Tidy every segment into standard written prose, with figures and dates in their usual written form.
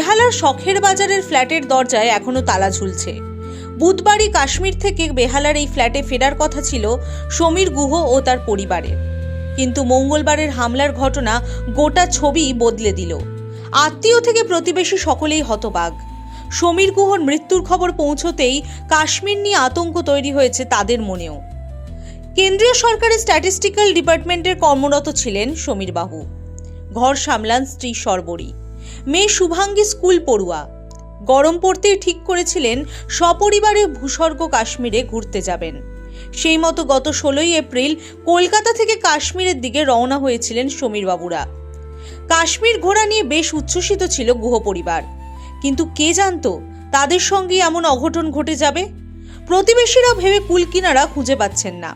বেহালার শখের বাজারের ফ্ল্যাটের দরজায় এখনো তালা ঝুলছে। বুধবারই কাশ্মীর থেকে বেহালার এই ফ্ল্যাটে ফেরার কথা ছিল সমীর গুহ ও তার পরিবারের, কিন্তু মঙ্গলবারের হামলার ঘটনা গোটা ছবি বদলে দিল। আত্মীয় থেকে প্রতিবেশী সকলেই হতবাক। সমীর গুহর মৃত্যুর খবর পৌঁছতেই কাশ্মীর নিয়ে আতঙ্ক তৈরি হয়েছে তাদের মনেও। কেন্দ্রীয় সরকারের স্ট্যাটিস্টিক্যাল ডিপার্টমেন্টের কর্মরত ছিলেন সমীর বাবু। ঘর সামলান স্ত্রী সর্বরী, মেয়ে শুভাঙ্গী স্কুল পড়ুয়া। গরম পড়তেই ঠিক করেছিলেন সপরিবারে ভূস্বর্গ কাশ্মীরে ঘুরতে যাবেন। সেই মতো গত 16ই এপ্রিল কলকাতা থেকে কাশ্মীরের দিকে রওনা হয়েছিলেন সমীর বাবুরা। কাশ্মীর ঘোরা নিয়ে বেশ উচ্ছ্বসিত ছিল গুহ পরিবার, কিন্তু কে জানতো তাদের সঙ্গে এমন অঘটন ঘটে যাবে। প্রতিবেশীরা ভেবে কুল কিনারা খুঁজে পাচ্ছেন না।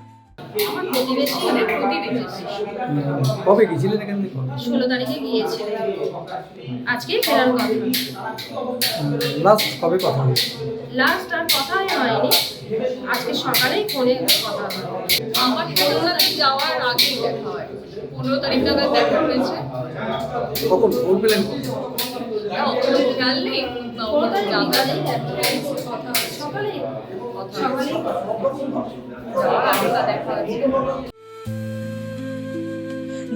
কবে গিয়েছিলেন এখান থেকে? 16 তারিখে গিয়েছিলেন, আজকে ফেরার কথা। লাস্ট কবে কথা হয়েছে? লাস্ট আর কথাই হয়নি, আজকে সকালেই ফোনে কথা হয়। আমার 15 তারিখ যাওয়ার আগেই দেখা হয়, 15 তারিখ নাগাদ দেখা হয়েছে। কখন ফোন পেলেন? খেয়াল নেই, জানতালেই কথা হয়, সকালেই দেখা হয়েছে।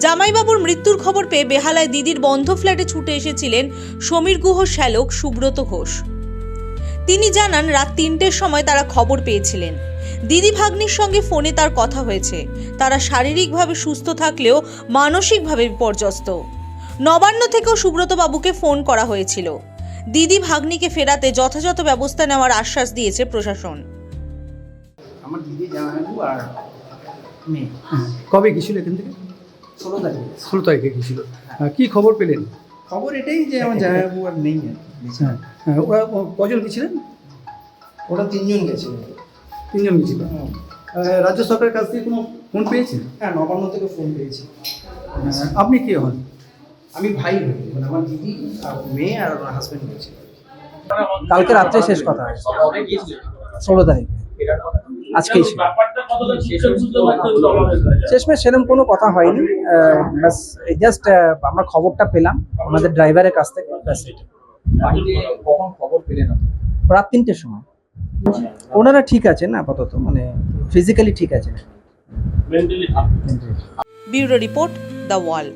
জামাইবাবুর মৃত্যুর খবর পেয়ে বেহালায় দিদির বন্ধ ফ্ল্যাটে ছুটে এসেছিলেন সমীর গুহ শ্যালক সুব্রত ঘোষ। তিনি জানান রাত 3টের সময় তারা খবর পেয়েছিলেন। দিদি ভাগ্নির সঙ্গে ফোনে তার কথা হয়েছে। তারা শারীরিকভাবে সুস্থ থাকলেও মানসিকভাবে বিপর্যস্ত। নবান্ন থেকেও সুব্রত বাবুকে ফোন করা হয়েছিল। দিদি ভাগ্নিকে ফেরাতে যথাযথ ব্যবস্থা নেওয়ার আশ্বাস দিয়েছে প্রশাসন। আমার দিদি জামাইবাবু আর মেয়ে। কবে গিয়েছিল এখান থেকে? 16 তারিখে। 16 তারিখে গিয়েছিল। কি খবর পেলেন? খবর এটাই যে আমার জামাইবাবু আর নেই। ওরা কজন গিয়েছিলেন? ওরা 3 জন গেছে। 3 জন গিয়েছিল। রাজ্য সরকারের কাছ থেকে কোনো ফোন পেয়েছেন? হ্যাঁ, নবান্ন থেকে ফোন পেয়েছি। আপনি কে হন? আমি ভাই হই, মানে আমার দিদি আর মেয়ে আর আমার হাজব্যান্ড গেছে। কালকে রাত্রে শেষ কথা, 16 তারিখে। আজকেই শেষমেশ সেরকম কোনো কথা হয়নি, জাস্ট আমরা খবরটা পেলাম আমাদের ড্রাইভারের কাছ থেকে। কখন খবর পেলেন? রাত 3টের সময়। ওনারা ঠিক আছেন আপাতত, মানে ফিজিক্যালি ঠিক আছেন। Bureau report, the wall.